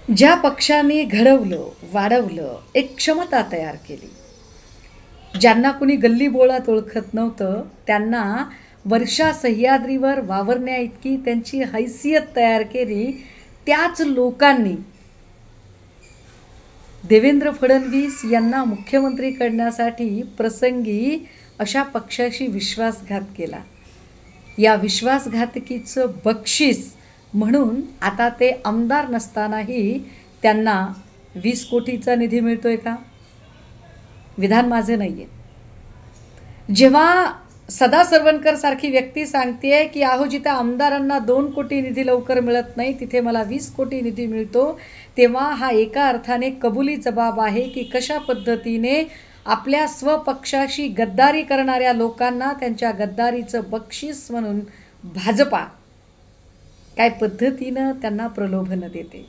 ज्या पक्षाने घडवलं, वाढवलं, एक क्षमता तयार केली. ज्यांना कुणी गल्लीबोळात ओळखत नव्हतं, त्यांना वर्षा सह्याद्रीवर वावरण्याइतकी त्यांची हैसियत तयार केली. त्याच लोकांनी देवेंद्र फडणवीस यांना मुख्यमंत्री करण्यासाठी प्रसंगी अशा पक्षाशी विश्वासघात केला. या विश्वासघातकीचं बक्षीस म्हणून आता ते आमदार नसतानाही त्यांना 20 कोटीचा निधी मिळतोय का? विधान माझे नाही आहे. जेव्हा सदा सरवणकर सारखी व्यक्ती सांगते की अहो जिथे आमदारांना 2 कोटी निधी लवकर मिळत नाही तिथे मला 20 कोटी निधी मिळतो, तेव्हा हा एका अर्थाने कबुली जबाब आहे की कशा पद्धतीने आपल्या स्वपक्षाशी गद्दारी करणाऱ्या लोकांना त्यांच्या गद्दारीचं बक्षीस म्हणून भाजपा काय पद्धतीनं त्यांना प्रलोभनं देते.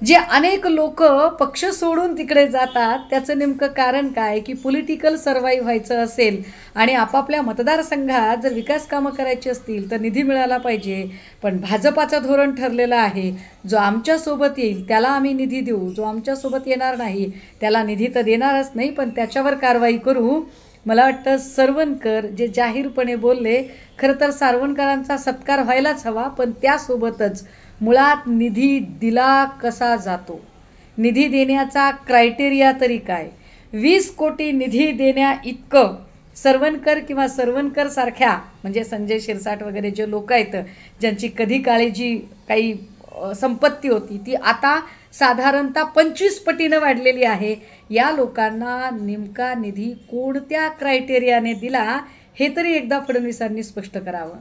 जे अनेक लोक पक्ष सोडून तिकडे जातात त्याचं नेमकं कारण काय की पॉलिटिकल सर्वाईव्ह व्हायचं असेल आणि आपापल्या मतदारसंघात जर विकास कामं करायची असतील तर निधी मिळाला पाहिजे. पण भाजपाचं धोरण ठरलेलं आहे, जो आमच्यासोबत येईल त्याला आम्ही निधी देऊ, जो आमच्यासोबत येणार नाही त्याला निधी तर देणारच नाही पण त्याच्यावर कारवाई करू. मला वाटतं सरवणकर जे जाहीरपणे बोलले, खरं तर सारवणकरांचा सत्कार व्हायलाच हवा, पण त्यासोबतच मुळात निधी दिला कसा जातो, निधी देण्याचा क्रायटेरिया तरी काय, 20 कोटी निधी देण्या इतकं सरवणकर किंवा सरवणकर सारख्या म्हणजे संजय शिरसाट वगैरे जे लोक आहेत ज्यांची कधी काळी जी काही संपत्ती होती ती आता साधारणतः 25 पटीनं वाढलेली आहे. या लोकांना नेमका निधी कोणत्या क्रायटेरियाने दिला हे तरी एकदा फडणवीसांनी स्पष्ट करावं.